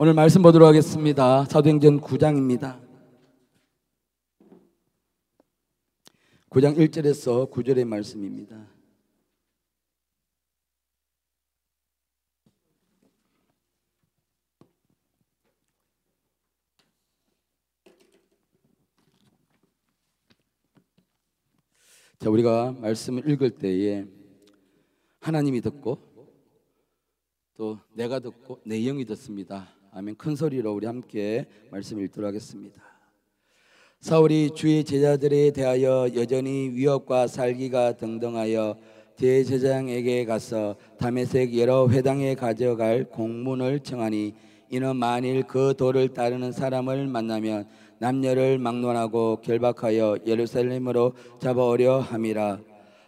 오늘 말씀 보도록 하겠습니다. 사도행전 9장입니다. 9장 1절에서 9절의 말씀입니다. 자, 우리가 말씀을 읽을 때에 하나님이 듣고 또 내가 듣고 내 영이 듣습니다. 아멘. 큰 소리로 우리 함께 말씀을 읽도록 하겠습니다. 사울이 주의 제자들에 대하여 여전히 위협과 살기가 등등하여 대제사장에게 가서 다메섹 여러 회당에 가져갈 공문을 청하니 이는 만일 그 도를 따르는 사람을 만나면 남녀를 막론하고 결박하여 예루살렘으로 잡아오려 함이라.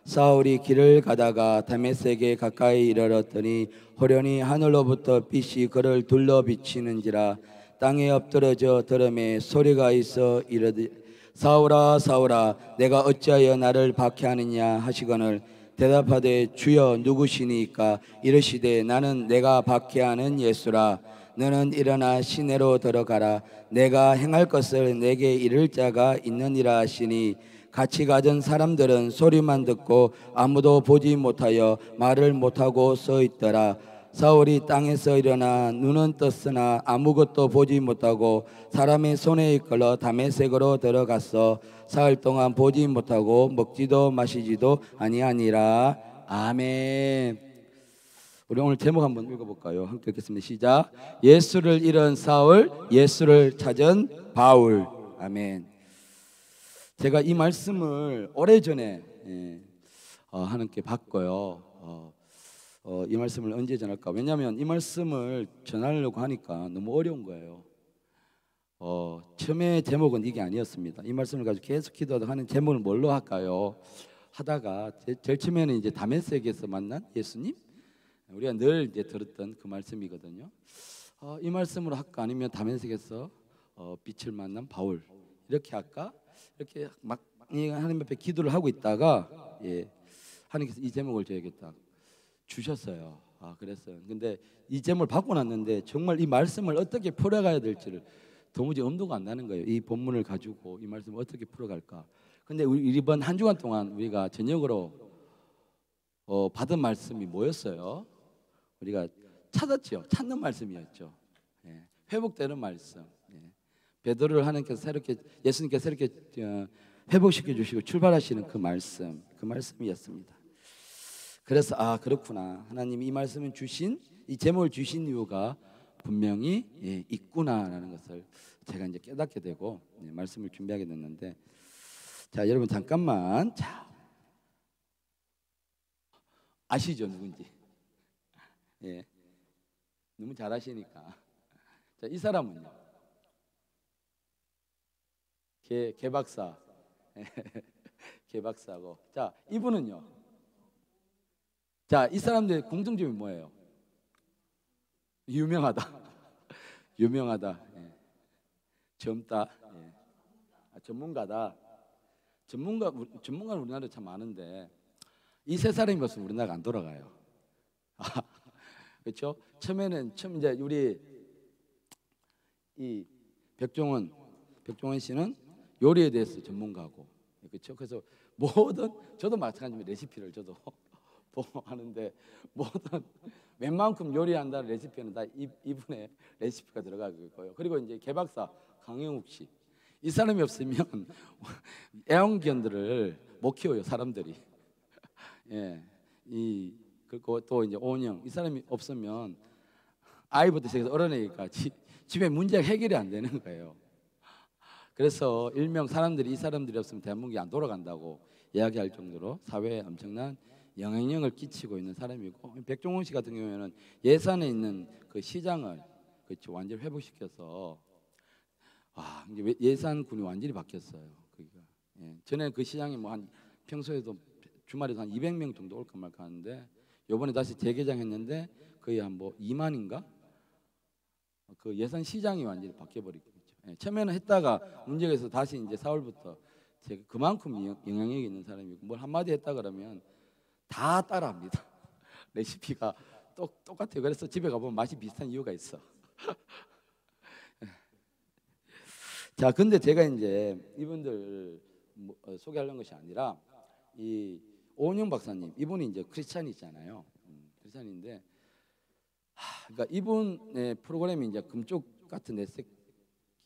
사울이 길을 가다가 다메섹에 가까이 이르렀더니 호련히 하늘로부터 빛이 그를 둘러 비치는지라. 땅에 엎드러져 들음에 소리가 있어 이르되 사울아 사울아 내가 어찌하여 나를 박해하느냐 하시거늘 대답하되 주여 누구시니까 이르시되 나는 내가 박해하는 예수라. 너는 일어나 시내로 들어가라. 내가 행할 것을 내게 이를 자가 있느니라 하시니 같이 가던 사람들은 소리만 듣고 아무도 보지 못하여 말을 못하고 서 있더라. 사울이 땅에서 일어나 눈은 떴으나 아무것도 보지 못하고 사람의 손에 이끌려 다메섹으로 들어가서 사흘 동안 보지 못하고 먹지도 마시지도 아니하니라. 아멘. 우리 오늘 제목 한번 읽어볼까요? 함께 읽겠습니다. 시작. 예수를 잃은 사울, 예수를 찾은 바울. 아멘. 제가 이 말씀을 오래전에 하나님께 받고요. 이 말씀을 언제 전할까? 왜냐하면 이 말씀을 전하려고 하니까 너무 어려운 거예요. 처음에 제목은 이게 아니었습니다. 이 말씀을 가지고 계속 기도하는 제목을 뭘로 할까요? 하다가 제일 처음에는 이제 다메섹에서 만난 예수님, 우리가 늘 이제 들었던 그 말씀이거든요. 이 말씀으로 할까? 아니면 다메섹에서 빛을 만난 바울 이렇게 할까? 이렇게 막 하나님 앞에 기도를 하고 있다가 하나님께서 이 제목을 저에게 딱 주셨어요. 그랬어요. 근데 이 제목을 받고 났는데 정말 이 말씀을 어떻게 풀어가야 될지를 도무지 엄두가 안 나는 거예요. 이 본문을 가지고 이 말씀을 어떻게 풀어갈까. 근데 이번 한 주간 동안 우리가 저녁으로 받은 말씀이 뭐였어요? 우리가 찾았죠. 찾는 말씀이었죠. 회복되는 말씀. 베드로를 하나님께서 새롭게, 예수님께서 새롭게 회복시켜 주시고 출발하시는 그 말씀이었습니다. 그래서 그렇구나. 하나님이 이 말씀을 주신, 이 제목을 주신 이유가 분명히 있구나라는 것을 제가 이제 깨닫게 되고 말씀을 준비하게 됐는데, 자 여러분 잠깐만, 자 아시죠 누군지? 너무 잘 아시니까. 자, 이 사람은요, 개 박사, 개 박사고. 자, 이분은요. 자, 이 사람들의 공통점이 뭐예요? 유명하다. 유명하다. 젊다. 전문가다. 전문가는 우리나라에 참 많은데 이 세 사람이 없으면 우리나라가 안 돌아가요. 그렇죠? 처음 이제 우리 이 백종원 씨는 요리에 대해서 전문가고, 그렇죠? 그래서 저도 마찬가지로 레시피를 저도 보고 하는데 웬만큼 요리한다는 레시피는 다 이분의 레시피가 들어가고 있고요. 그리고 이제 개박사 강영욱 씨, 이 사람이 없으면 애완견들을 못 키워요 사람들이. 그리고 또 이제 오은영, 이 사람이 없으면 아이부터 시작해서 어른애기까지 집에 문제가 해결이 안 되는 거예요. 그래서 일명 사람들이 이 사람들이 없으면 대한민국이 안 돌아간다고 이야기할 정도로 사회에 엄청난 영향력을 끼치고 있는 사람이고, 백종원 씨 같은 경우에는 예산에 있는 그 시장을 그렇죠 완전히 회복시켜서 이제 예산군이 완전히 바뀌었어요. 전에 그 시장이 뭐 한 평소에도 주말에도 한 200명 정도 올까 말까 하는데 이번에 다시 재개장했는데 거의 한 뭐 2만인가? 그 예산 시장이 완전히 바뀌어버리고 있죠. 처음에는 했다가 문제가 있어서 다시 이제 4월부터 제가 그만큼 영향력이 있는 사람이고, 뭘 한마디 했다 그러면 다 따라합니다. 레시피가 똑같아요. 그래서 집에 가보면 맛이 비슷한 이유가 있어. 자, 근데 제가 이제 이분들 소개하려는 것이 아니라 이 오은영 박사님, 이분이 이제 크리스찬이잖아요. 크리스찬인데, 그러니까 이분의 프로그램이 이제 금쪽 같은 내 새끼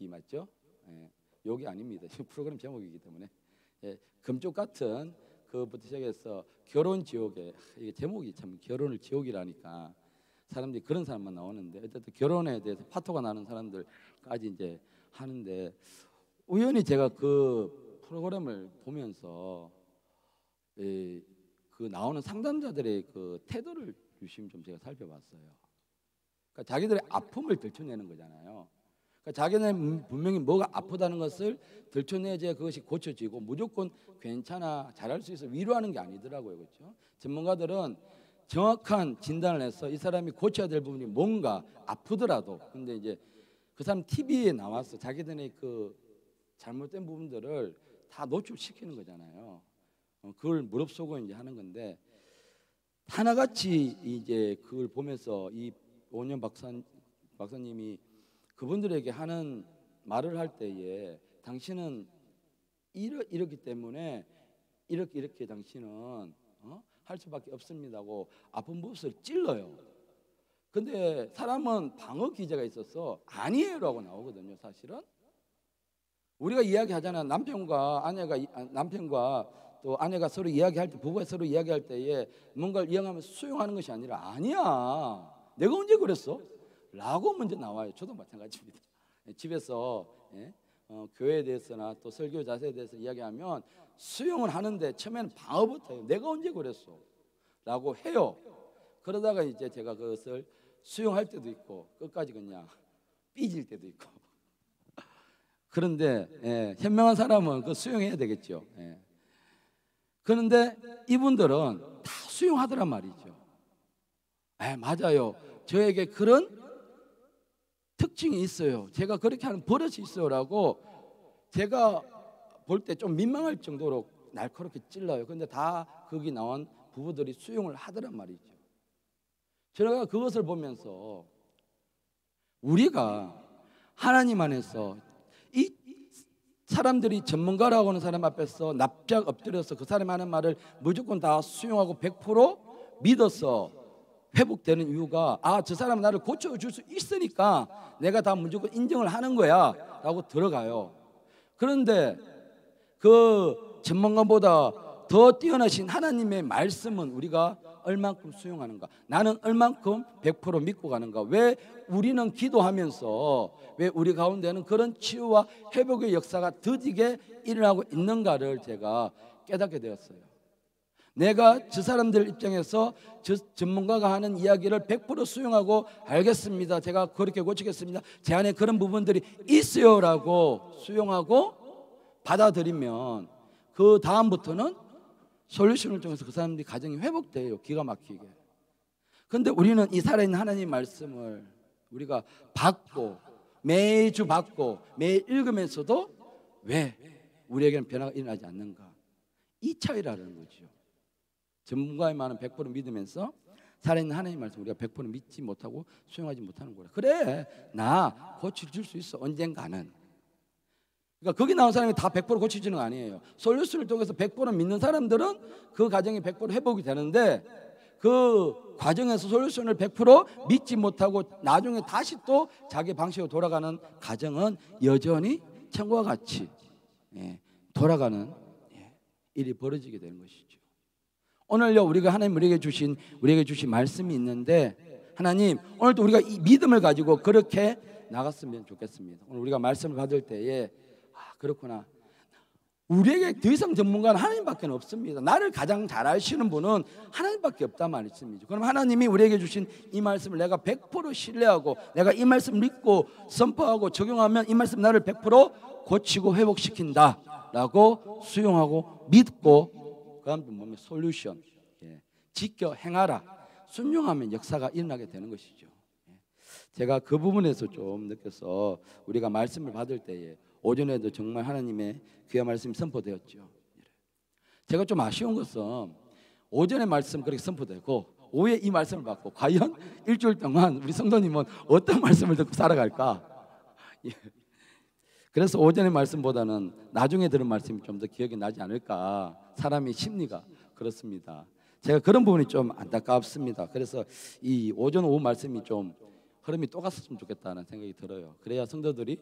맞죠? 예, 여기 아닙니다. 프로그램 제목이기 때문에 금쪽 같은 그부터 시작해서 결혼 지옥에, 이게 제목이 참 결혼을 지옥이라니까 사람들이 그런 사람만 나오는데, 어쨌든 결혼에 대해서 파토가 나는 사람들까지 이제 하는데, 우연히 제가 그 프로그램을 보면서 그 나오는 상담자들의 그 태도를 유심히 좀 제가 살펴봤어요. 그러니까 자기들의 아픔을 들춰내는 거잖아요. 그러니까 자기는 분명히 뭐가 아프다는 것을 들춰내야 그것이 고쳐지고 무조건 괜찮아, 잘할 수 있어, 위로하는 게 아니더라고요. 그렇죠? 전문가들은 정확한 진단을 해서 이 사람이 고쳐야 될 부분이 뭔가 아프더라도, 근데 이제 그 사람 TV에 나와서 자기들의 그 잘못된 부분들을 다 노출시키는 거잖아요. 그걸 무릅쓰고 이제 하는 건데, 하나같이 이제 그걸 보면서 이 오은영 박사님이 그분들에게 하는 말을 할 때에, 당신은 이렇기 때문에 이렇게 당신은 할 수밖에 없습니다고 아픈 모습을 찔러요. 근데 사람은 방어 기제가 있어서 아니에요라고 나오거든요. 사실은 우리가 이야기하잖아. 남편과 또 아내가 서로 이야기할 때, 부부가 서로 이야기할 때에 뭔가를 이야기하면 수용하는 것이 아니라, 아니야, 내가 언제 그랬어? 라고 먼저 나와요. 저도 마찬가지입니다. 집에서 교회에 대해서나 또 설교 자세에 대해서 이야기하면 수용을 하는데 처음에는 방어부터 해요. 내가 언제 그랬어? 라고 해요. 그러다가 이제 제가 그것을 수용할 때도 있고 끝까지 그냥 삐질 때도 있고. 그런데 현명한 사람은 그 수용해야 되겠죠. 그런데 이분들은 다 수용하더란 말이죠. 맞아요, 저에게 그런 특징이 있어요, 제가 그렇게 하는 버릇이 있어요 라고 제가 볼 때 좀 민망할 정도로 날카롭게 찔러요. 그런데 다 거기 나온 부부들이 수용을 하더란 말이죠. 제가 그것을 보면서 우리가 하나님 안에서 이 사람들이 전문가라고 하는 사람 앞에서 납작 엎드려서 그 사람이 하는 말을 무조건 다 수용하고 100% 믿어서 회복되는 이유가, 저 사람은 나를 고쳐줄 수 있으니까 내가 다 무조건 인정을 하는 거야 라고 들어가요. 그런데 그 전문가보다 더 뛰어나신 하나님의 말씀은 우리가 얼만큼 수용하는가, 나는 얼만큼 100% 믿고 가는가, 왜 우리는 기도하면서 왜 우리 가운데는 그런 치유와 회복의 역사가 더디게 일어나고 있는가를 제가 깨닫게 되었어요. 내가 저 사람들 입장에서 저 전문가가 하는 이야기를 100% 수용하고, 알겠습니다, 제가 그렇게 고치겠습니다, 제 안에 그런 부분들이 있어요 라고 수용하고 받아들이면 그 다음부터는 솔루션을 통해서 그 사람들이 가정이 회복돼요, 기가 막히게. 그런데 우리는 이 살아있는 하나님 말씀을 우리가 받고 매주 받고 매일 읽으면서도 왜 우리에게는 변화가 일어나지 않는가, 이 차이라는 거죠. 전문가의 말은 100% 믿으면서 살아있는 하나님 말씀 우리가 100% 믿지 못하고 수용하지 못하는 거라. 그래, 나 고쳐줄 수 있어, 언젠가는. 그러니까 거기 나온 사람이 다 100% 고쳐지는 거 아니에요. 솔루션을 통해서 100% 믿는 사람들은 그 과정이 100% 회복이 되는데, 그 과정에서 솔루션을 100% 믿지 못하고 나중에 다시 또 자기 방식으로 돌아가는 과정은 여전히 천국과 같이 돌아가는 일이 벌어지게 되는 것이죠. 오늘요, 우리가 하나님 우리에게 주신 말씀이 있는데, 하나님 오늘도 우리가 이 믿음을 가지고 그렇게 나갔으면 좋겠습니다. 오늘 우리가 말씀을 받을 때에 그렇구나, 우리에게 더 이상 전문가는 하나님밖에 없습니다. 나를 가장 잘 아시는 분은 하나님밖에 없단 말씀이죠. 그럼 하나님이 우리에게 주신 이 말씀을 내가 100% 신뢰하고 내가 이 말씀 믿고 선포하고 적용하면 이 말씀 나를 100% 고치고 회복시킨다 라고 수용하고 믿고, 그 다음 보면 솔루션, 지켜 행하라, 순종하면 역사가 일어나게 되는 것이죠. 제가 그 부분에서 좀 느껴서 우리가 말씀을 받을 때에 오전에도 정말 하나님의 귀한 말씀이 선포되었죠. 제가 좀 아쉬운 것은 오전에 말씀 그렇게 선포되고 오후에 이 말씀을 받고, 과연 일주일 동안 우리 성도님은 어떤 말씀을 듣고 살아갈까? 그래서 오전의 말씀보다는 나중에 들은 말씀이 좀 더 기억이 나지 않을까. 사람의 심리가 그렇습니다. 제가 그런 부분이 좀 안타깝습니다. 그래서 이 오전 오후 말씀이 좀 흐름이 똑같았으면 좋겠다는 생각이 들어요. 그래야 성도들이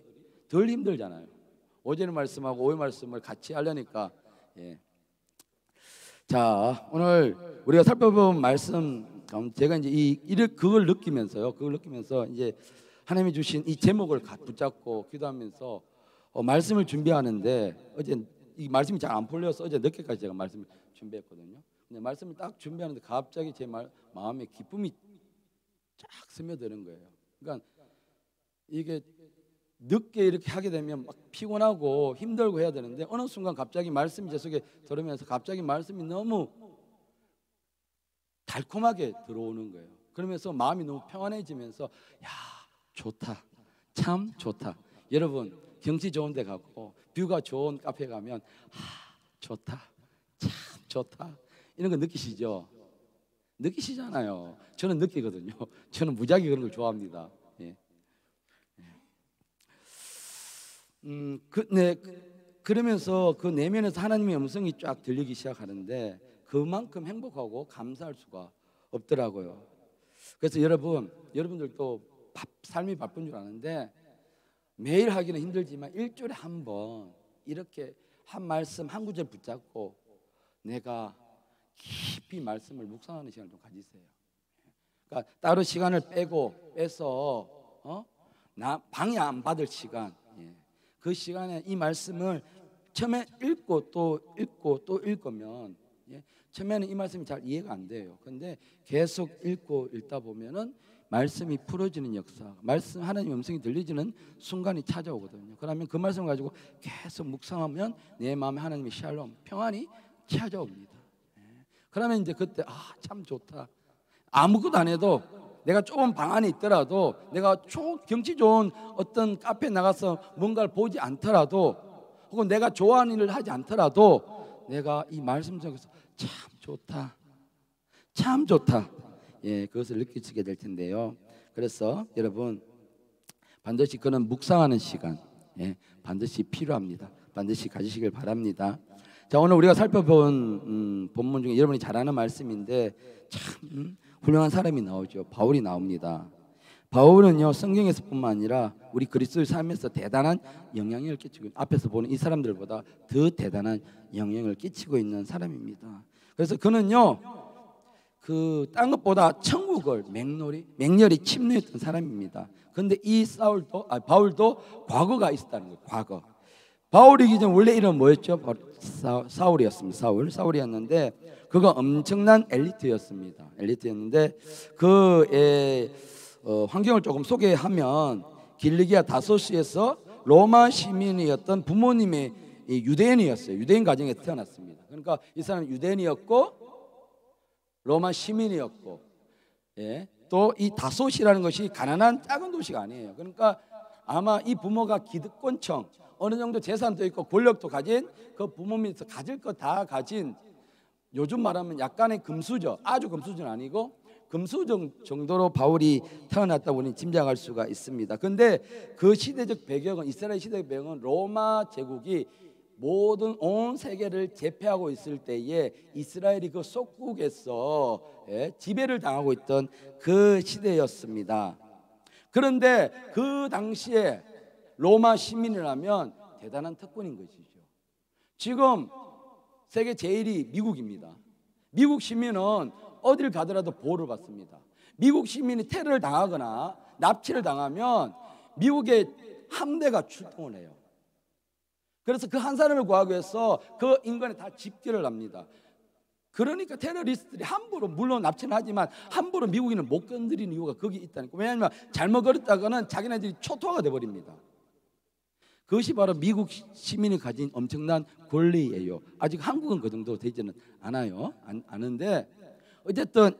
덜 힘들잖아요. 오전의 말씀하고 오후의 말씀을 같이 하려니까. 예. 자, 오늘 우리가 살펴본 말씀, 제가 이제 그걸 느끼면서 이제 하나님이 주신 이 제목을 붙잡고 기도하면서 말씀을 준비하는데, 어제 이 말씀이 잘 안 풀려서 어제 늦게까지 제가 말씀을 준비했거든요. 근데 말씀을 딱 준비하는데 갑자기 제 마음에 기쁨이 쫙 스며드는 거예요. 그러니까 이게 늦게 이렇게 하게 되면 막 피곤하고 힘들고 해야 되는데, 어느 순간 갑자기 말씀이 제 속에 들으면서 갑자기 말씀이 너무 달콤하게 들어오는 거예요. 그러면서 마음이 너무 평안해지면서, 야, 좋다, 참 좋다. 여러분, 경치 좋은 데 가고 뷰가 좋은 카페 가면 좋다, 참 좋다, 이런 거 느끼시죠? 느끼시잖아요. 저는 느끼거든요. 저는 무지하게 그런 걸 좋아합니다. 예. 그러면서 그 내면에서 하나님의 음성이 쫙 들리기 시작하는데, 그만큼 행복하고 감사할 수가 없더라고요. 그래서 여러분들도 삶이 바쁜 줄 아는데 매일 하기는 힘들지만 일주일에 한 번 이렇게 한 말씀 한 구절 붙잡고 내가 깊이 말씀을 묵상하는 시간을 좀 가지세요. 그러니까 따로 시간을 빼서 방해 안 받을 시간, 그 시간에 이 말씀을 처음에 읽고 또 읽으면, 처음에는 이 말씀이 잘 이해가 안 돼요. 근데 계속 읽다 보면은 말씀이 풀어지는 역사, 하나님의 음성이 들리지는 순간이 찾아오거든요. 그러면 그 말씀을 가지고 계속 묵상하면 내 마음에 하나님의 샬롬, 평안이 찾아옵니다. 그러면 이제 그때 참 좋다. 아무것도 안 해도, 내가 좁은 방 안에 있더라도, 내가 경치 좋은 어떤 카페에 나가서 뭔가를 보지 않더라도, 혹은 내가 좋아하는 일을 하지 않더라도 내가 이 말씀 속에서 참 좋다, 참 좋다, 그것을 느끼게 될 텐데요. 그래서 여러분, 반드시 그런 묵상하는 시간, 반드시 필요합니다. 반드시 가지시길 바랍니다. 자, 오늘 우리가 살펴본 본문 중에 여러분이 잘 아는 말씀인데 참 훌륭한 사람이 나오죠. 바울이 나옵니다. 바울은요, 성경에서뿐만 아니라 우리 그리스도의 삶에서 대단한 영향력을 끼치고, 앞에서 보는 이 사람들보다 더 대단한 영향을 끼치고 있는 사람입니다. 그래서 그는요, 딴 것보다 천국을 맹렬히 침노했던 사람입니다. 그런데 이 바울도 과거가 있었다는 거예요. 과거. 바울이기 전 원래 이름 뭐였죠? 사울이었습니다. 사울이었는데 그가 엄청난 엘리트였는데 그의 환경을 조금 소개하면, 길리기아 다소시에서 로마 시민이었던 부모님의 유대인이었어요. 유대인 가정에서 태어났습니다. 그러니까 이 사람은 유대인이었고 로마 시민이었고, 또 이 다소시라는 것이 가난한 작은 도시가 아니에요. 그러니까 아마 이 부모가 기득권층, 어느 정도 재산도 있고 권력도 가진, 그 부모님에서 가질 거 다 가진, 요즘 말하면 약간의 금수저, 아주 금수저는 아니고 금수저 정도로 바울이 태어났다고 우리는 짐작할 수가 있습니다. 그런데 그 시대적 배경은, 이스라엘 시대적 배경은 로마 제국이 온 세계를 제패하고 있을 때에 이스라엘이 그 속국에서 지배를 당하고 있던 그 시대였습니다. 그런데 그 당시에 로마 시민이라면 대단한 특권인 것이죠. 지금 세계 제1위 미국입니다. 미국 시민은 어딜 가더라도 보호를 받습니다. 미국 시민이 테러를 당하거나 납치를 당하면 미국의 함대가 출동을 해요. 그래서 그 한 사람을 구하기 위해서 그 인간에 다 집결을 합니다. 그러니까 테러리스트들이 함부로, 물론 납치는 하지만 함부로 미국인을 못 건드리는 이유가 거기 있다니까. 왜냐하면 잘못 걸었다가는 자기네들이 초토화가 돼버립니다. 그것이 바로 미국 시민이 가진 엄청난 권리예요. 아직 한국은 그 정도 되지는 않은데 어쨌든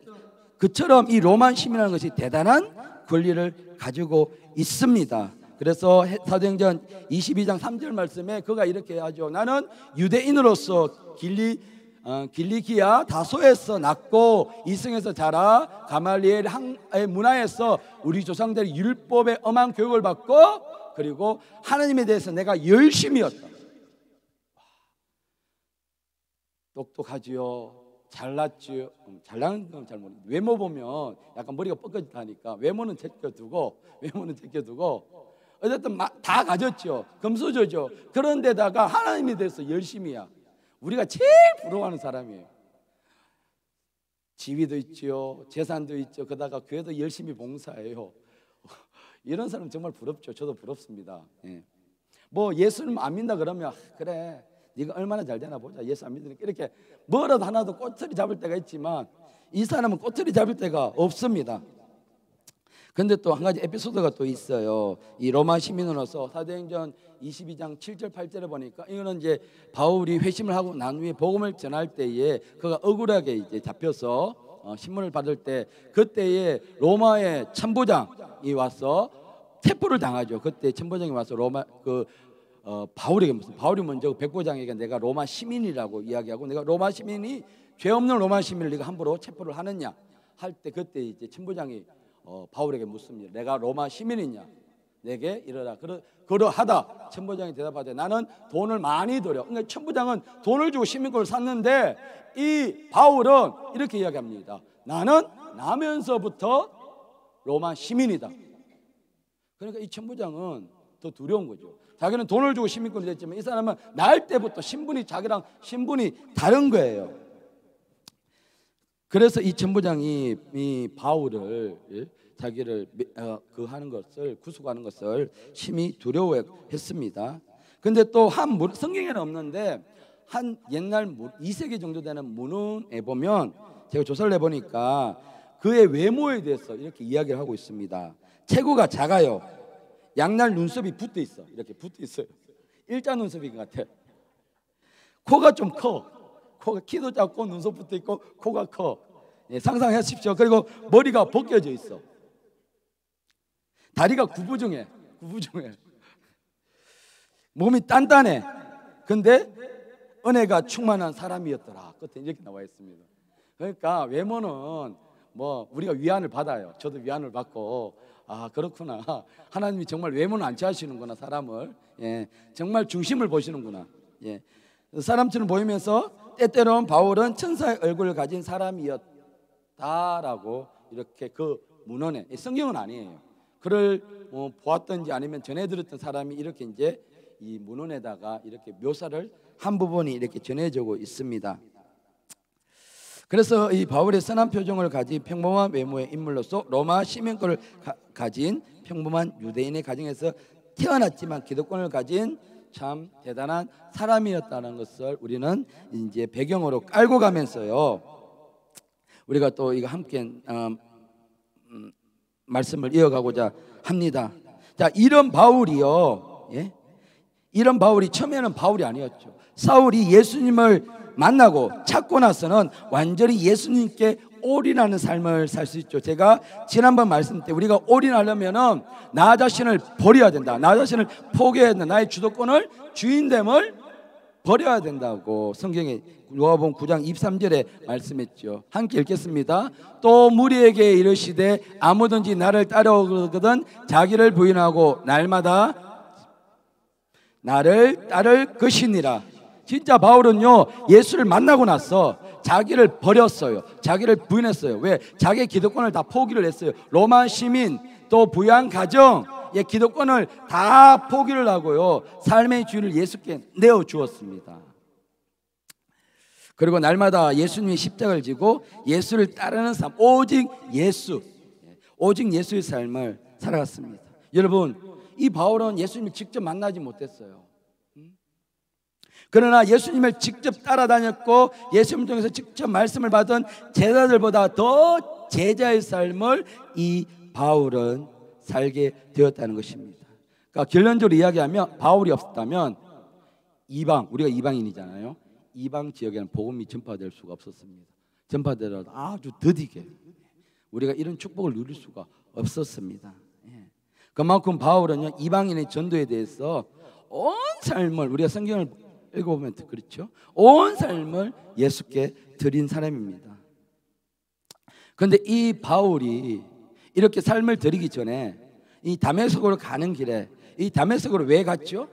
그처럼 이 로마 시민이라는 것이 대단한 권리를 가지고 있습니다. 그래서 사도행전 22장 3절 말씀에 그가 이렇게 하죠. 나는 유대인으로서 길리기아 다소에서 낳고 이승에서 자라 가말리엘의 문화에서 우리 조상들이 율법의 엄한 교육을 받고 그리고 하나님에 대해서 내가 열심이었다. 똑똑하지요. 잘났지요. 잘나는 건 잘 모르겠는데 외모 보면 약간 머리가 뻗어지다니까 외모는 제껴두고 어쨌든 다 가졌죠. 금수저죠. 그런데다가 하나님에 대해서 열심이야. 우리가 제일 부러워하는 사람이에요. 지위도 있죠. 재산도 있죠. 그러다가 교회도 열심히 봉사해요. 이런 사람 정말 부럽죠. 저도 부럽습니다. 예. 뭐 예수님 안 믿는다 그러면 그래 네가 얼마나 잘 되나 보자. 예수 안 믿으니까 이렇게 뭐라도 하나도 꼬투리 잡을 때가 있지만 이 사람은 꼬투리 잡을 때가 없습니다. 근데 또 한 가지 에피소드가 또 있어요. 이 로마 시민으로서 사도행전 22장 7절 8절에 보니까 이거는 이제 바울이 회심을 하고 난 후에 복음을 전할 때에 그가 억울하게 이제 잡혀서 신문을 받을 때 그때에 로마의 천부장이 와서 체포를 당하죠. 그때 천부장이 와서 로마 바울이 먼저 백부장에게 내가 로마 시민이라고 이야기하고 내가 로마 시민이 죄 없는 로마 시민을 네가 함부로 체포를 하느냐 할 때 그때 이제 천부장이 바울에게 묻습니다. 내가 로마 시민이냐? 내게 이러라. 그러하다. 천부장이 대답하되 나는 돈을 많이 들여. 그러니까 천부장은 돈을 주고 시민권을 샀는데 이 바울은 이렇게 이야기합니다. 나는 나면서부터 로마 시민이다. 그러니까 이 천부장은 더 두려운 거죠. 자기는 돈을 주고 시민권이 됐지만 이 사람은 날 때부터 자기랑 신분이 다른 거예요. 그래서 이 천부장이 이 바울을 자기를 하는 것을 구속하는 것을 심히 두려워했습니다. 근데 또 성경에는 없는데 한 옛날 2세기 정도 되는 문헌에 보면 제가 조사를 해보니까 그의 외모에 대해서 이렇게 이야기를 하고 있습니다. 체구가 작아요. 양날 눈썹이 붙어 있어. 이렇게 붙어 있어요. 일자 눈썹인 것 같아. 코가 좀 커. 코가 키도 작고 눈썹 붙어 있고 코가 커. 예, 상상하십시오. 그리고 머리가 벗겨져 있어. 다리가 구부정해. 몸이 단단해. 근데 은혜가 충만한 사람이었더라. 끝에 이렇게 나와 있습니다. 그러니까 외모는 뭐 우리가 위안을 받아요. 저도 위안을 받고 아 그렇구나. 하나님이 정말 외모는 안 취하시는구나 사람을. 예, 정말 중심을 보시는구나. 예, 사람처럼 보이면서 때때로는 바울은 천사의 얼굴을 가진 사람이었다라고 이렇게 그 문헌에 성경은 아니에요. 그를 보았던지 아니면 전해 들었던 사람이 이렇게 이제 이 문헌에다가 이렇게 묘사를 한 부분이 이렇게 전해지고 있습니다. 그래서 이 바울의 선한 표정을 가진 평범한 외모의 인물로서 로마 시민권을 가진 평범한 유대인의 가정에서 태어났지만 기득권을 가진 참 대단한 사람이었다는 것을 우리는 이제 배경으로 깔고 가면서요. 우리가 또 이거 함께 말씀을 이어가고자 합니다. 자, 이런 바울이요. 예? 이런 바울이 처음에는 바울이 아니었죠. 사울이 예수님을 만나고 찾고 나서는 완전히 예수님께 올인하는 삶을 살 수 있죠. 제가 지난번 말씀 때 우리가 올인하려면은 나 자신을 버려야 된다. 나 자신을 포기해야 된다. 나의 주도권을 주인됨을 버려야 된다고 성경에 요한복음 9장 23절에 말씀했죠. 함께 읽겠습니다. 또 무리에게 이르시되 아무든지 나를 따르거든 자기를 부인하고 날마다 나를 따를 것이니라. 진짜 바울은요 예수를 만나고 나서 자기를 버렸어요. 자기를 부인했어요. 왜? 자기의 기득권을 다 포기를 했어요. 로마 시민 또 부양 가정의 기득권을 다 포기를 하고요 삶의 주인을 예수께 내어주었습니다. 그리고 날마다 예수님이 십자가를 지고 예수를 따르는 삶, 오직 예수의 삶을 살아갔습니다. 여러분, 이 바울은 예수님을 직접 만나지 못했어요. 그러나 예수님을 직접 따라다녔고 예수님 통해서 직접 말씀을 받은 제자들보다 더 제자의 삶을 이 바울은 살게 되었다는 것입니다. 그러니까 결론적으로 이야기하면 바울이 없었다면 우리가 이방인이잖아요. 이방 지역에는 복음이 전파될 수가 없었습니다. 전파되더라도 아주 더디게 우리가 이런 축복을 누릴 수가 없었습니다. 그만큼 바울은요 이방인의 전도에 대해서 온 삶을 우리가 성경을 읽어보면 그렇죠. 온 삶을 예수께 드린 사람입니다. 그런데 이 바울이 이렇게 삶을 드리기 전에 이 다메섹으로 가는 길에 이 다메섹으로 왜 갔죠?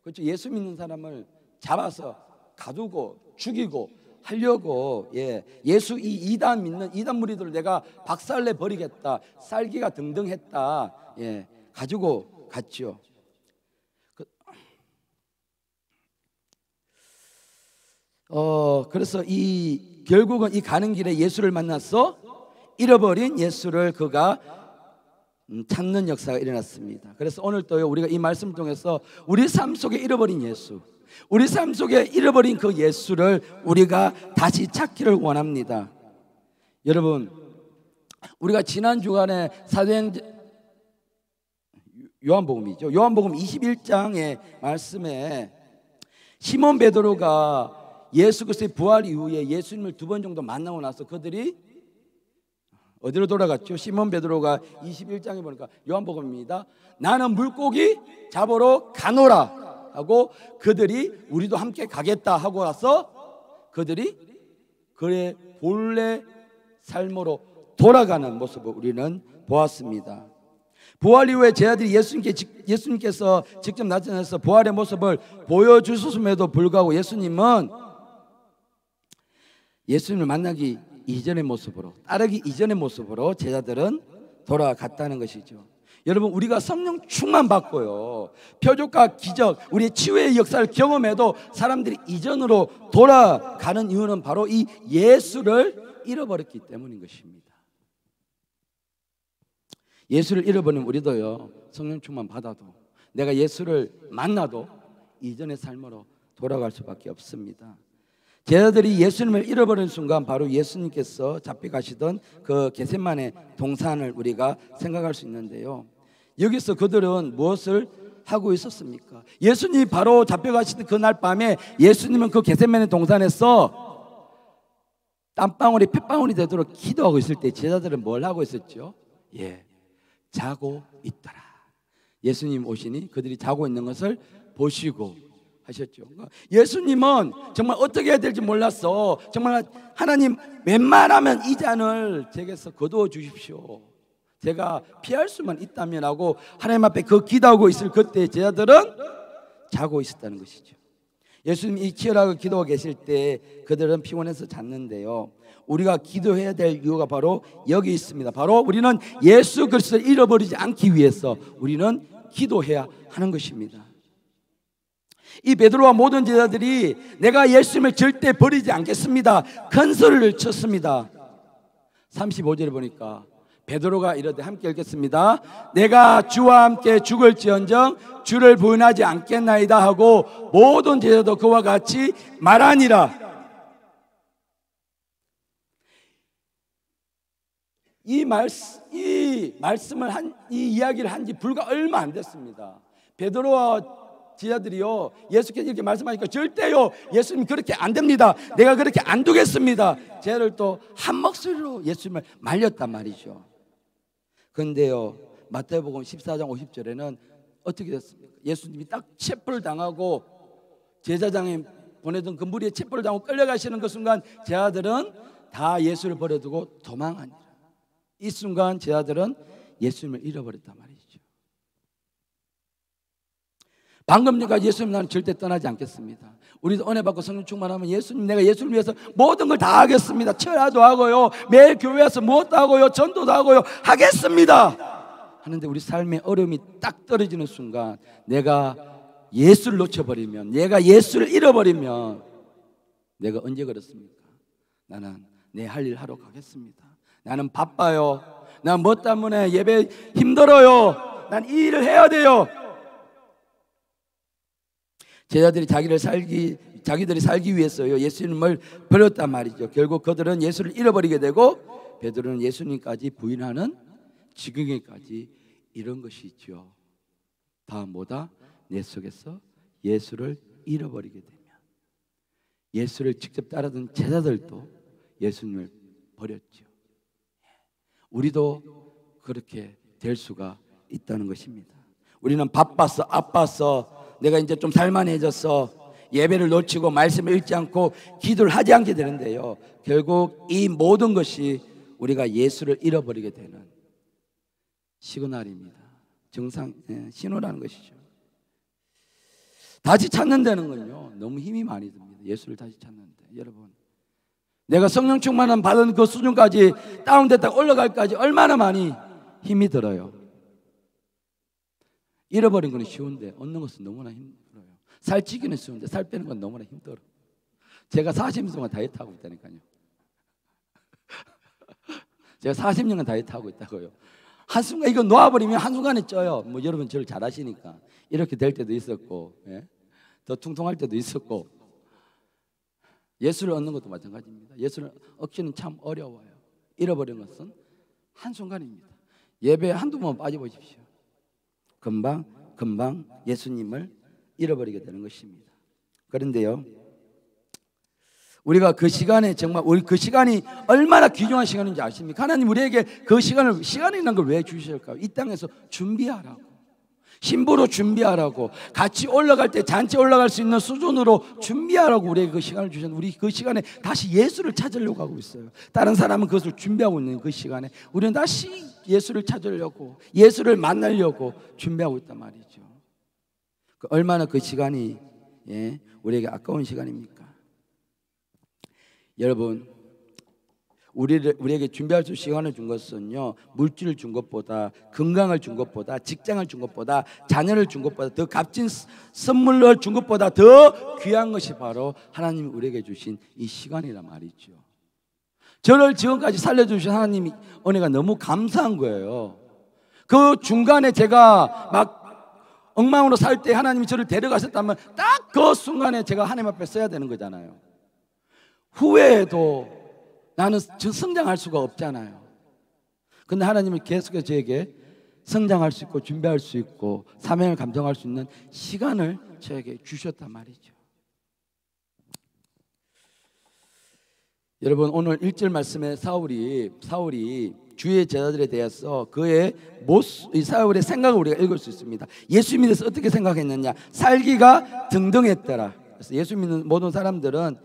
그렇죠. 예수 믿는 사람을 잡아서 가두고 죽이고 하려고, 예수 이 이단 믿는 이단 무리들을 내가 박살내 버리겠다, 쌀기가 등등했다, 가지고 갔죠. 그래서 결국은 이 가는 길에 예수를 만나서 잃어버린 예수를 그가 찾는 역사가 일어났습니다. 그래서 오늘 또요, 우리가 이 말씀을 통해서 우리 삶 속에 잃어버린 예수, 우리 삶 속에 잃어버린 그 예수를 우리가 다시 찾기를 원합니다. 여러분, 우리가 지난 주간에 요한복음이죠. 요한복음 21장의 말씀에 시몬 베드로가 예수 그리스도의 부활 이후에 예수님을 2번 정도 만나고 나서 그들이 어디로 돌아갔죠? 시몬 베드로가 21장에 보니까, 요한복음입니다. 나는 물고기 잡으러 가노라 하고 그들이 우리도 함께 가겠다 하고 와서 그들이 그의 본래 삶으로 돌아가는 모습을 우리는 보았습니다. 부활 이후에 제자들이 예수님께서 직접 나타나서 부활의 모습을 보여주셨음에도 불구하고 예수님을 만나기 이전의 모습으로, 따르기 이전의 모습으로 제자들은 돌아갔다는 것이죠. 여러분, 우리가 성령 충만 받고요, 표적과 기적, 우리의 치유의 역사를 경험해도 사람들이 이전으로 돌아가는 이유는 바로 이 예수를 잃어버렸기 때문인 것입니다. 예수를 잃어버린 우리도요, 성령 충만 받아도, 내가 예수를 만나도 이전의 삶으로 돌아갈 수밖에 없습니다. 제자들이 예수님을 잃어버린 순간 바로 예수님께서 잡혀가시던 그 겟세마네 동산을 우리가 생각할 수 있는데요, 여기서 그들은 무엇을 하고 있었습니까? 예수님이 바로 잡혀가시던 그날 밤에 예수님은 그 겟세마네 동산에서 땀방울이 핏방울이 되도록 기도하고 있을 때 제자들은 뭘 하고 있었죠? 자고 있더라. 예수님 오시니 그들이 자고 있는 것을 보시고 하셨죠. 예수님은 정말 어떻게 해야 될지 몰랐어. 정말 하나님, 웬만하면 이 잔을 제게서 거두어 주십시오, 제가 피할 수만 있다면 하고 하나님 앞에 그 기도하고 있을 그때 제자들은 자고 있었다는 것이죠. 예수님이 치열하게 기도하고 계실 때 그들은 피곤해서 잤는데요, 우리가 기도해야 될 이유가 바로 여기 있습니다. 바로 우리는 예수 그리스도를 잃어버리지 않기 위해서 우리는 기도해야 하는 것입니다. 이 베드로와 모든 제자들이 내가 예수님을 절대 버리지 않겠습니다 큰 소리를 쳤습니다. 35절에 보니까 베드로가 이르되, 함께 읽겠습니다. 내가 주와 함께 죽을지언정 주를 부인하지 않겠나이다 하고 모든 제자도 그와 같이 말하니라. 이 이야기를 한 지 불과 얼마 안 됐습니다. 베드로와 제자들이요, 예수께서 이렇게 말씀하니까 절대요, 예수님 그렇게 안 됩니다, 내가 그렇게 안 두겠습니다, 제자들 또 한 목소리로 예수님을 말렸단 말이죠. 그런데요, 마태복음 14장 50절에는 어떻게 됐습니까? 예수님이 딱 체포를 당하고 제사장에 보내던 그 무리의 체포를 당하고 끌려가시는 그 순간 제자들은 다 예수를 버려두고 도망하니라. 이 순간 제자들은 예수님을 잃어버렸단 말이죠. 방금 전까지 예수님, 나는 절대 떠나지 않겠습니다, 우리도 은혜 받고 성령 충만하면 예수님, 내가 예수를 위해서 모든 걸 다 하겠습니다, 철야도 하고요, 매일 교회 와서 무엇도 하고요, 전도도 하고요, 하겠습니다 하는데 우리 삶의 어려움이 딱 떨어지는 순간 내가 예수를 놓쳐버리면, 내가 예수를 잃어버리면 내가 언제 그렇습니까? 나는 내 할 일 하러 가겠습니다, 나는 바빠요, 난 뭐 때문에 예배 힘들어요, 난 이 일을 해야 돼요. 제자들이 자기들이 살기 위해서요, 예수님을 버렸단 말이죠. 결국 그들은 예수를 잃어버리게 되고 베드로는 예수님까지 부인하는 지경에까지 이런 것이 있죠. 다음 뭐다? 내 속에서 예수를 잃어버리게 되면, 예수를 직접 따르던 제자들도 예수님을 버렸죠. 우리도 그렇게 될 수가 있다는 것입니다. 우리는 바빠서 아파서 내가 이제 좀 살만해졌어, 예배를 놓치고 말씀을 읽지 않고 기도를 하지 않게 되는데요, 결국 이 모든 것이 우리가 예수를 잃어버리게 되는 시그널입니다. 정상 신호라는 것이죠. 다시 찾는다는 건요, 너무 힘이 많이 듭니다. 예수를 다시 찾는데, 여러분, 내가 성령 충만함 받은 그 수준까지 다운됐다 올라갈까지 얼마나 많이 힘이 들어요. 잃어버린 건 쉬운데 얻는 것은 너무나 힘들어요. 살찌기는 쉬운데 살 빼는 건 너무나 힘들어. 제가 40년 동안 다이어트 하고 있다니까요. 제가 40년간 다이어트 하고 있다고요. 한순간 이거 놓아버리면 한순간에 쪄요. 뭐 여러분 저를 잘 아시니까 이렇게 될 때도 있었고, 더 퉁퉁할 때도 있었고. 예수를 얻는 것도 마찬가지입니다. 예수를 얻기는 참 어려워요. 잃어버린 것은 한순간입니다. 예배에 한두 번 빠져보십시오. 금방 예수님을 잃어버리게 되는 것입니다. 그런데요, 우리가 그 시간에 정말 우리 그 시간이 얼마나 귀중한 시간인지 아십니까? 하나님 우리에게 그 시간이라는 걸 왜 주실까요? 이 땅에서 준비하라고, 신부로 준비하라고, 같이 올라갈 때 잔치 올라갈 수 있는 수준으로 준비하라고 우리에게 그 시간을 주셨는데, 우리 그 시간에 다시 예수를 찾으려고 하고 있어요. 다른 사람은 그것을 준비하고 있는 그 시간에 우리는 다시 예수를 찾으려고, 예수를 만나려고 준비하고 있단 말이죠. 얼마나 그 시간이 우리에게 아까운 시간입니까? 여러분, 우리에게 준비할 수 있는 시간을 준 것은요, 물질을 준 것보다, 건강을 준 것보다, 직장을 준 것보다, 자녀를 준 것보다, 더 값진 선물을 준 것보다 더 귀한 것이 바로 하나님이 우리에게 주신 이 시간이란 말이죠. 저를 지금까지 살려주신 하나님이 은혜가 너무 감사한 거예요. 그 중간에 제가 막 엉망으로 살 때 하나님이 저를 데려가셨다면 딱 그 순간에 제가 하나님 앞에 서야 되는 거잖아요. 후회해도 나는 성장할 수가 없잖아요. 근데 하나님은 계속해서 저에게 성장할 수 있고 준비할 수 있고 사명을 감당할 수 있는 시간을 저에게 주셨단 말이죠. 여러분, 오늘 1절 말씀에 사울이 주의 제자들에 대해서 그의 이 사울의 생각을 우리가 읽을 수 있습니다. 예수 믿어서 어떻게 생각했느냐? 살기가 등등했더라. 그래서 예수 믿는 모든 사람들은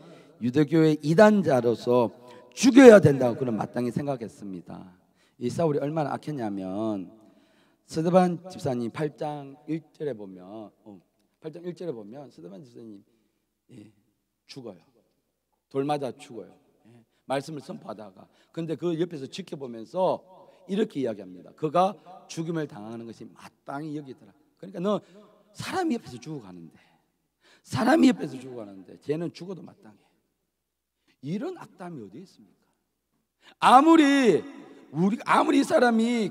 유대교의 이단자로서 죽여야 된다고 그런 마땅히 생각했습니다. 이 사울이 얼마나 악했냐면, 스데반 집사님 8장 1절에 보면 스데반 집사님 죽어요. 돌 맞아 죽어요. 말씀을 선포하다가. 근데 그 옆에서 지켜보면서 이렇게 이야기합니다. 그가 죽임을 당하는 것이 마땅히 여기더라. 그러니까 너 사람이 옆에서 죽어가는데 쟤는 죽어도 마땅해. 이런 악담이 어디 있습니까? 아무리 이 사람이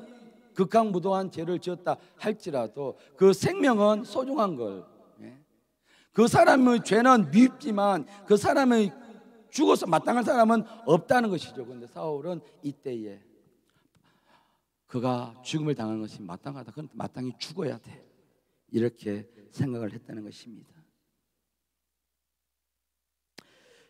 극악무도한 죄를 지었다 할지라도 그 생명은 소중한 걸, 그 사람의 죄는 밉지만 그 사람의 죽어서 마땅한 사람은 없다는 것이죠. 그런데 사울은 이때에 그가 죽음을 당하는 것이 마땅하다, 그건 마땅히 죽어야 돼, 이렇게 생각을 했다는 것입니다.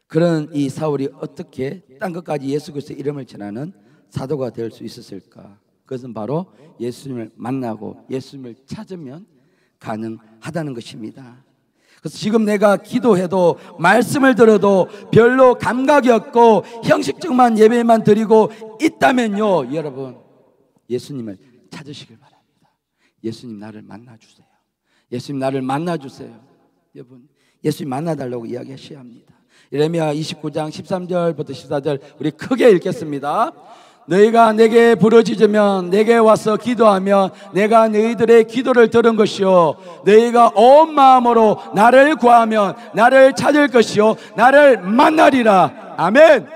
그런 이 사울이 어떻게 땅 끝까지 예수 그리스도의 이름을 전하는 사도가 될 수 있었을까? 그것은 바로 예수님을 만나고 예수님을 찾으면 가능하다는 것입니다. 그래서 지금 내가 기도해도 말씀을 들어도 별로 감각이 없고 형식적만 예배만 드리고 있다면요, 여러분, 예수님을 찾으시길 바랍니다. 예수님 나를 만나주세요. 예수님 나를 만나주세요. 여러분, 예수님 만나달라고 이야기하셔야 합니다. 예레미야 29장 13절부터 14절 우리 크게 읽겠습니다. 너희가 내게 부르짖으면 내게 와서 기도하면 내가 너희들의 기도를 들은 것이요 너희가 온 마음으로 나를 구하면 나를 찾을 것이요 나를 만나리라. 아멘.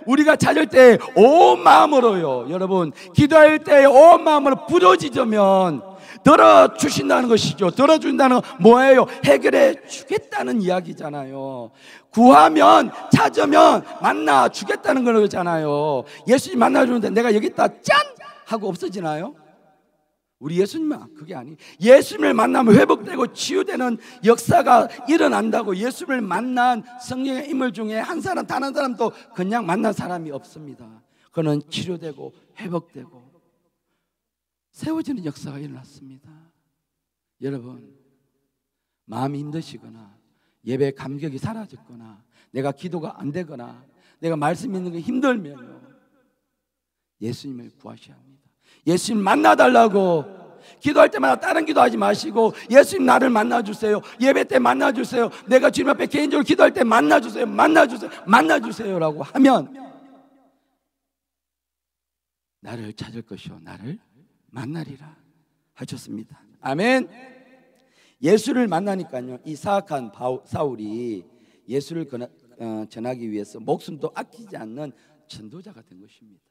우리가 찾을 때 온 마음으로요, 여러분, 기도할 때 온 마음으로 부르짖으면 들어주신다는 것이죠. 들어준다는 건 뭐예요? 해결해 주겠다는 이야기잖아요. 구하면, 찾으면 만나 주겠다는 거잖아요. 예수님 만나주는데 내가 여기 있다 짠! 하고 없어지나요? 우리 예수님은 그게 아니에요. 예수님을 만나면 회복되고 치유되는 역사가 일어난다고. 예수님을 만난 성령의 인물 중에 한 사람, 단 한 사람도 그냥 만난 사람이 없습니다. 그는 치료되고 회복되고 세워지는 역사가 일어났습니다. 여러분, 마음이 힘드시거나 예배 감격이 사라졌거나 내가 기도가 안 되거나 내가 말씀 있는 게 힘들면요, 예수님을 구하셔야 합니다. 예수님 만나달라고 기도할 때마다 다른 기도하지 마시고 예수님 나를 만나주세요. 예배 때 만나주세요. 내가 주님 앞에 개인적으로 기도할 때 만나주세요. 만나주세요. 만나주세요라고 하면 나를 찾을 것이요 나를 만나리라 하셨습니다. 아멘. 예수를 만나니까요, 이 사악한 사울이 예수를 전하기 위해서 목숨도 아끼지 않는 전도자가 된 것입니다.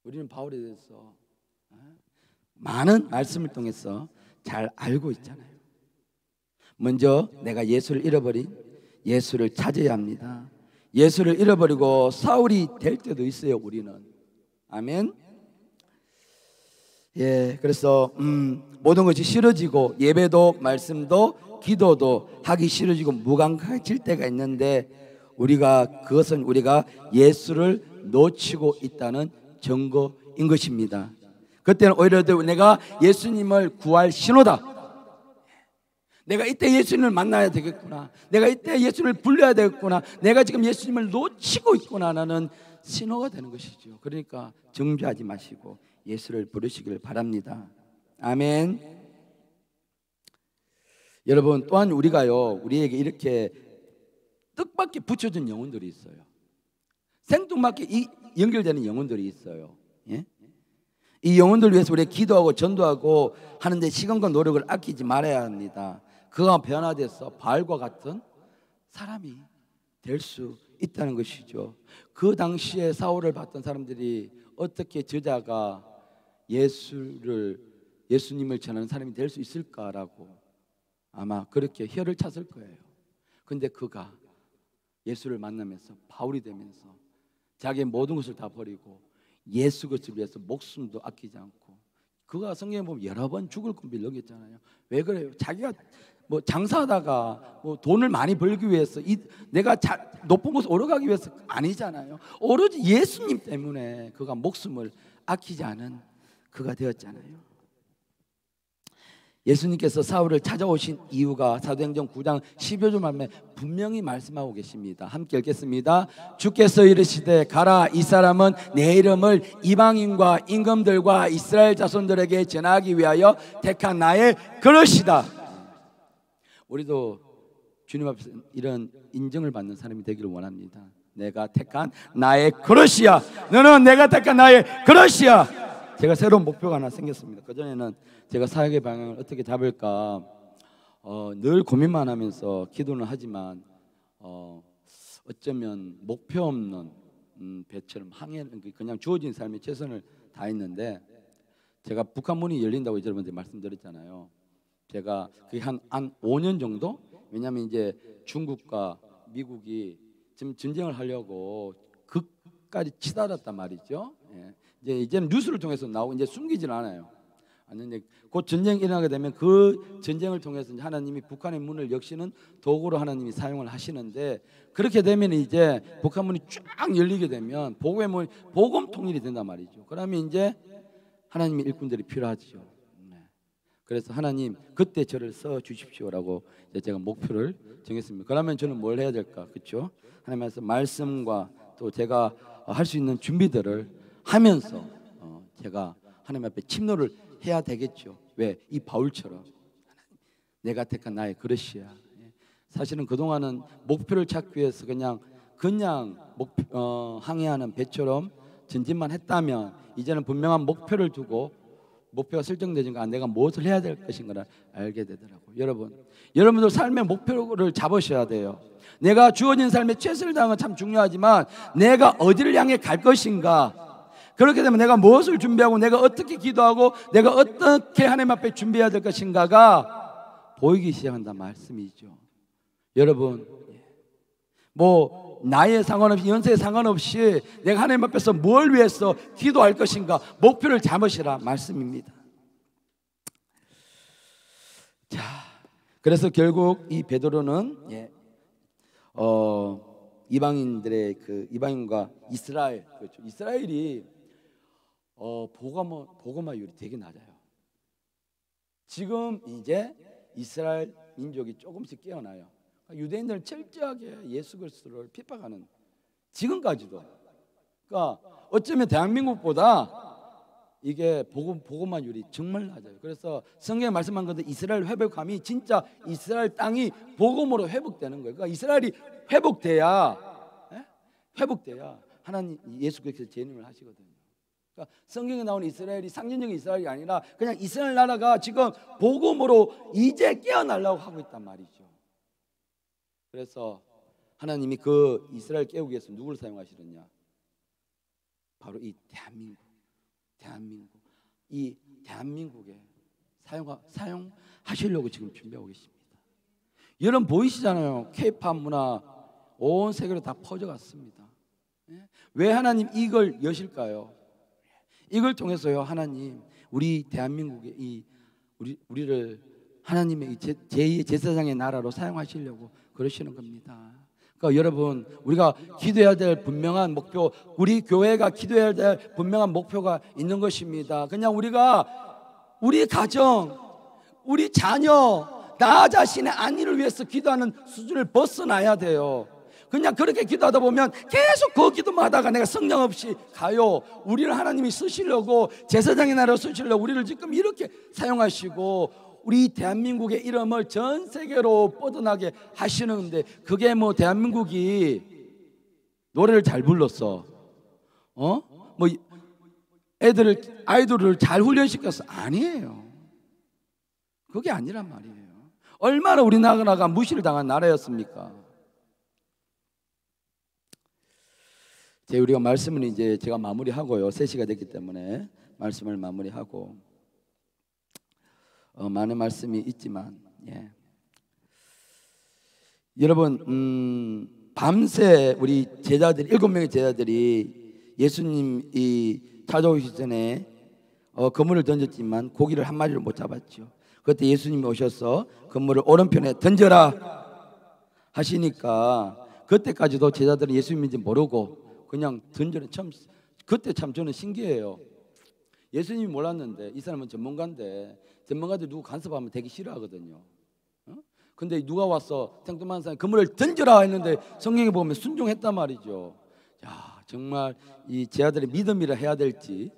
우리는 바울에 대해서 많은 말씀을 통해서 잘 알고 있잖아요. 먼저 내가 예수를 잃어버린 예수를 찾아야 합니다. 예수를 잃어버리고 사울이 될 때도 있어요, 우리는. 아멘. 예, 그래서 모든 것이 싫어지고 예배도 말씀도 기도도 하기 싫어지고 무감각해질 때가 있는데 그것은 우리가 예수를 놓치고 있다는 증거인 것입니다. 그때는 오히려 내가 예수님을 구할 신호다. 내가 이때 예수님을 만나야 되겠구나. 내가 이때 예수님을 불러야 되겠구나. 내가 지금 예수님을 놓치고 있구나라는 신호가 되는 것이죠. 그러니까 정죄하지 마시고 예수를 부르시길 바랍니다. 아멘. 여러분, 또한 우리에게 이렇게 뜻밖의 붙여준 영혼들이 있어요. 생뚱맞게 연결되는 영혼들이 있어요. 예? 이 영혼들 위해서 우리가 기도하고 전도하고 하는데 시간과 노력을 아끼지 말아야 합니다. 그가 변화돼서 바알과 같은 사람이 될 수 있다는 것이죠. 그 당시에 사울을 봤던 사람들이 어떻게 저자가 예수님을 전하는 사람이 될 수 있을까라고 아마 그렇게 혀를 찼을 거예요. 근데 그가 예수를 만나면서 바울이 되면서 자기의 모든 것을 다 버리고 예수 것을 위해서 목숨도 아끼지 않고, 그가 성경에 보면 여러 번 죽을 군비를 넘겼잖아요. 왜 그래요? 자기가 뭐 장사하다가 뭐 돈을 많이 벌기 위해서 내가 높은 곳에 오르가기 위해서 아니잖아요. 오로지 예수님 때문에 그가 목숨을 아끼지 않은 그가 되었잖아요. 예수님께서 사울을 찾아오신 이유가 사도행전 9장 12절 말씀에 분명히 말씀하고 계십니다. 함께 읽겠습니다. 주께서 이르시되 가라, 이 사람은 내 이름을 이방인과 임금들과 이스라엘 자손들에게 전하기 위하여 택한 나의 그릇이다. 우리도 주님 앞에서 이런 인정을 받는 사람이 되기를 원합니다. 내가 택한 나의 그릇이야. 너는 내가 택한 나의 그릇이야. 제가 새로운 목표가 하나 생겼습니다. 그전에는 제가 사역의 방향을 어떻게 잡을까 늘 고민만 하면서 기도는 하지만 어쩌면 목표 없는 배처럼 그냥 주어진 삶에 최선을 다했는데, 제가 북한 문이 열린다고 여러분들 말씀드렸잖아요. 제가 그게 한 5년 정도? 왜냐하면 이제 중국과 미국이 지금 전쟁을 하려고 끝까지 치달았단 말이죠. 예. 이제는 뉴스를 통해서 나오고 이제 숨기지는 않아요. 곧 전쟁이 일어나게 되면 그 전쟁을 통해서 하나님이 북한의 문을 역시는 도구로 하나님이 사용을 하시는데, 그렇게 되면 이제 북한 문이 쫙 열리게 되면 복음의 문, 복음 통일이 된단 말이죠. 그러면 이제 하나님의 일꾼들이 필요하죠. 그래서 하나님 그때 저를 써 주십시오라고 제가 목표를 정했습니다. 그러면 저는 뭘 해야 될까? 그렇죠? 하나님께서 말씀과 또 제가 할 수 있는 준비들을 하면서 제가 하나님 앞에 침노를 해야 되겠죠. 왜? 이 바울처럼 내가 택한 나의 그릇이야. 사실은 그동안은 목표를 찾기 위해서 그냥 항해하는 배처럼 전진만 했다면, 이제는 분명한 목표를 두고 목표가 설정되니까 내가 무엇을 해야 될 것인가를 알게 되더라고요. 여러분들 삶의 목표를 잡으셔야 돼요. 내가 주어진 삶에 최선을 다하는 건 참 중요하지만 내가 어디를 향해 갈 것인가, 그렇게 되면 내가 무엇을 준비하고 내가 어떻게 기도하고 내가 어떻게 하나님 앞에 준비해야 될 것인가가 보이기 시작한다는 말씀이죠. 여러분, 뭐 나이에 상관없이 연세에 상관없이 내가 하나님 앞에서 뭘 위해서 기도할 것인가 목표를 잡으시라 말씀입니다. 자, 그래서 결국 이 베드로는 이방인들의 이방인과 이스라엘, 그렇죠. 이스라엘이 보고마율이 되게 낮아요. 지금 이제 이스라엘 민족이 조금씩 깨어나요. 유대인들은 철저하게 예수 그리스도를 핍박하는, 지금까지도. 그러니까 어쩌면 대한민국보다 이게 보고만율이 정말 낮아요. 그래서 성경에 말씀한 건데 이스라엘 회복함이 진짜 이스라엘 땅이 복음으로 회복되는 거예요. 그러니까 이스라엘이 회복돼야 하나님 예수께서 재림을 하시거든요. 그러니까 성경에 나오는 이스라엘이 상징적인 이스라엘이 아니라 그냥 이스라엘 나라가 지금 복음으로 이제 깨어나려고 하고 있단 말이죠. 그래서 하나님이 그 이스라엘 깨우기 위해서 누구를 사용하시느냐? 바로 이 이 대한민국에 사용하시려고 지금 준비하고 계십니다. 여러분 보이시잖아요. K-팝 문화 온 세계로 다 퍼져갔습니다. 왜 하나님 이걸 여실까요? 이걸 통해서요, 하나님 우리 대한민국의 우리를 하나님의 제2의 제사장의 나라로 사용하시려고 그러시는 겁니다. 그러니까 여러분, 우리가 기도해야 될 분명한 목표, 우리 교회가 기도해야 될 분명한 목표가 있는 것입니다. 그냥 우리가 우리 가정, 우리 자녀, 나 자신의 안위를 위해서 기도하는 수준을 벗어나야 돼요. 그냥 그렇게 기도하다 보면 계속 그 기도만 하다가 내가 성령 없이 가요. 우리를 하나님이 쓰시려고, 제사장의 나라로 쓰시려고 우리를 지금 이렇게 사용하시고 우리 대한민국의 이름을 전 세계로 뻗어나게 하시는데, 그게 뭐 대한민국이 노래를 잘 불렀어, 뭐 아이돌을 잘 훈련시켜서 아니에요. 그게 아니란 말이에요. 얼마나 우리나라가 무시를 당한 나라였습니까? 우리가 말씀을 이제 제가 마무리하고요, 3시가 됐기 때문에 말씀을 마무리하고, 많은 말씀이 있지만, 여러분, 밤새 우리 제자들 7명의 제자들이 예수님이 찾아오시기 전에 그물을 던졌지만 고기를 한 마리를 못 잡았죠. 그때 예수님이 오셔서 그물을 오른편에 던져라 하시니까 그때까지도 제자들은 예수님인지 모르고 그냥 던져는, 그때 참 저는 신기해요. 예수님이 몰랐는데 이 사람은 전문가인데, 전문가들 누구 간섭하면 되게 싫어하거든요. 근데 누가 와서 생뚱맞은 사람이 그물을 던져라 했는데 성경에 보면 순종했단 말이죠. 야, 정말 이 제 아들의 믿음이라 해야 될지,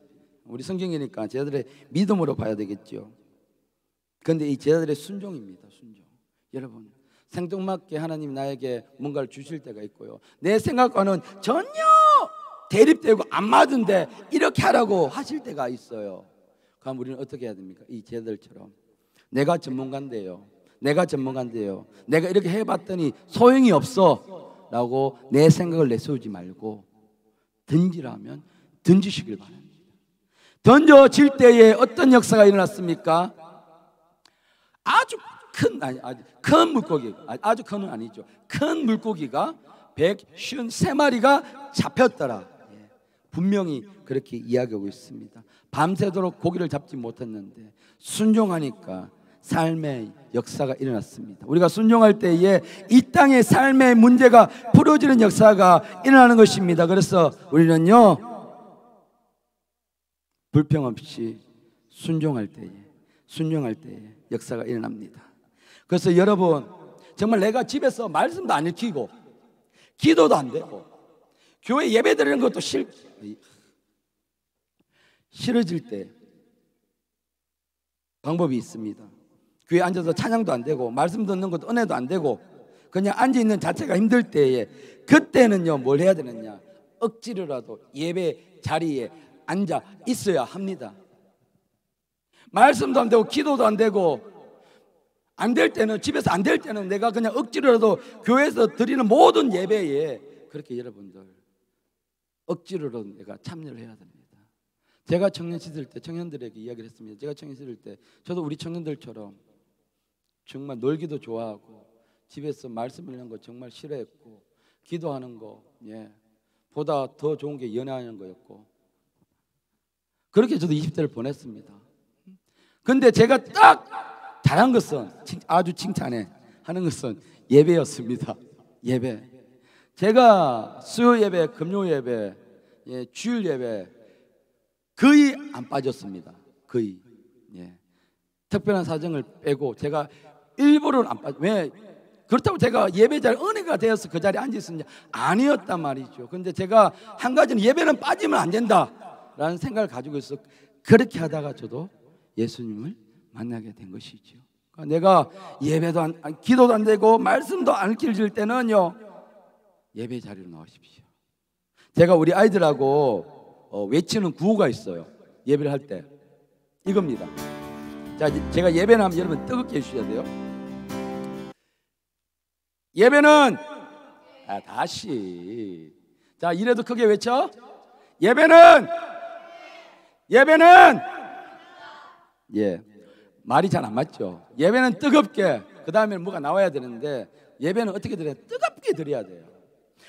우리 성경이니까 제 아들의 믿음으로 봐야 되겠죠. 그런데 이 제 아들의 순종입니다. 순종. 여러분, 생뚱맞게 하나님 나에게 뭔가를 주실 때가 있고요, 내 생각과는 전혀 대립되고 안 맞은데 이렇게 하라고 하실 때가 있어요. 그럼 우리는 어떻게 해야 됩니까? 이 제자들처럼 내가 전문가인데요, 내가 이렇게 해봤더니 소용이 없어 라고 내 생각을 내세우지 말고 던지라면 던지시길 바랍니다. 던져질 때에 어떤 역사가 일어났습니까? 아주 큰 물고기, 아주 큰은 아니죠, 큰 물고기가 153마리가 잡혔더라. 분명히 그렇게 이야기하고 있습니다. 밤새도록 고기를 잡지 못했는데 순종하니까 삶의 역사가 일어났습니다. 우리가 순종할 때에 이 땅의 삶의 문제가 풀어지는 역사가 일어나는 것입니다. 그래서 우리는요, 불평 없이 순종할 때에 역사가 일어납니다. 그래서 여러분, 정말 내가 집에서 말씀도 안 읽히고 기도도 안 되고 교회 예배 드리는 것도 싫어질 때 방법이 있습니다. 교회에 앉아서 찬양도 안 되고 말씀 듣는 것도 은혜도 안 되고 그냥 앉아있는 자체가 힘들 때에, 그때는요 뭘 해야 되느냐, 억지로라도 예배 자리에 앉아 있어야 합니다. 말씀도 안 되고 기도도 안 되고 안 될 때는, 집에서 안 될 때는 내가 그냥 억지로라도 교회에서 드리는 모든 예배에 그렇게 여러분들 억지로라도 내가 참여를 해야 됩니다. 제가 청년 시절 때 청년들에게 이야기를 했습니다. 제가 청년 시절 때 저도 우리 청년들처럼 정말 놀기도 좋아하고 집에서 말씀 읽는 거 정말 싫어했고 기도하는 거 보다 더 좋은 게 연애하는 거였고, 그렇게 저도 20대를 보냈습니다. 근데 제가 딱 잘한 것은, 아주 칭찬해 하는 것은 예배였습니다. 예배. 제가 수요 예배, 금요 예배, 주일 예배 거의 안 빠졌습니다. 거의. 특별한 사정을 빼고 제가 일부러는 안 빠져. 왜? 그렇다고 제가 예배 자리에 은혜가 되어서 그 자리에 앉아 있었냐? 아니었단 말이죠. 근데 제가 한 가지는 예배는 빠지면 안 된다. 라는 생각을 가지고 있어. 그렇게 하다가 저도 예수님을 만나게 된 것이죠. 내가 예배도 기도도 안 되고 말씀도 안 읽힐 때는요, 예배 자리로 나오십시오. 제가 우리 아이들하고 외치는 구호가 있어요. 예배를 할 때 이겁니다. 자, 제가 예배는 하면 여러분 뜨겁게 해주셔야 돼요. 예배는 다시, 자, 이래도 크게 외쳐. 예배는 예, 말이 잘 안 맞죠. 예배는 뜨겁게, 그 다음에 뭐가 나와야 되는데 예배는 어떻게 드려야 돼요? 뜨겁게 드려야 돼요.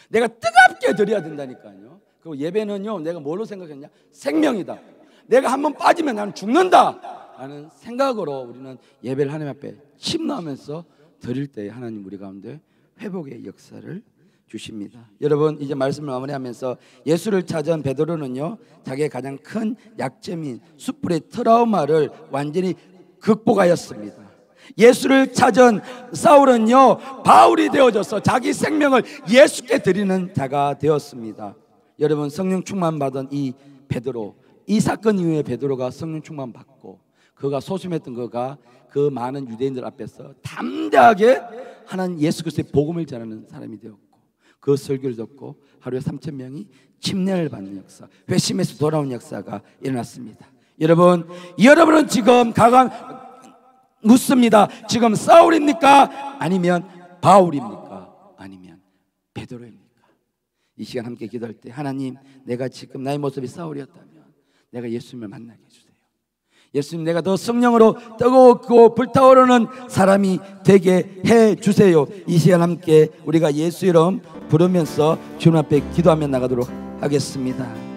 내가 뜨겁게 드려야 된다니까요. 그리고 예배는요, 내가 뭘로 생각했냐? 생명이다. 내가 한번 빠지면 나는 죽는다 라는 생각으로 우리는 예배를 하나님 앞에 침노하면서 드릴 때 하나님 우리 가운데 회복의 역사를 주십니다. 여러분, 이제 말씀을 마무리하면서 예수를 찾은 베드로는요, 자기의 가장 큰 약점인 숯불의 트라우마를 완전히 극복하였습니다. 예수를 찾은 사울은요, 바울이 되어져서 자기 생명을 예수께 드리는 자가 되었습니다. 여러분, 성령 충만 받은 이 베드로, 이 사건 이후에 베드로가 성령 충만 받고 그가 소심했던 그가 그 많은 유대인들 앞에서 담대하게 하나님 예수 그리스도의 복음을 전하는 사람이 되었고, 그 설교를 듣고 하루에 3,000명이 침례를 받는 역사, 회심에서 돌아온 역사가 일어났습니다. 여러분은 지금 묻습니다. 지금 사울입니까? 아니면 바울입니까? 아니면 베드로입니까? 이 시간 함께 기도할 때, 하나님, 내가 지금 나의 모습이 사울이었다면 내가 예수님을 만나게 해주세요. 예수님, 내가 더 성령으로 뜨겁고 불타오르는 사람이 되게 해주세요. 이 시간 함께 우리가 예수 이름 부르면서 주님 앞에 기도하며 나가도록 하겠습니다.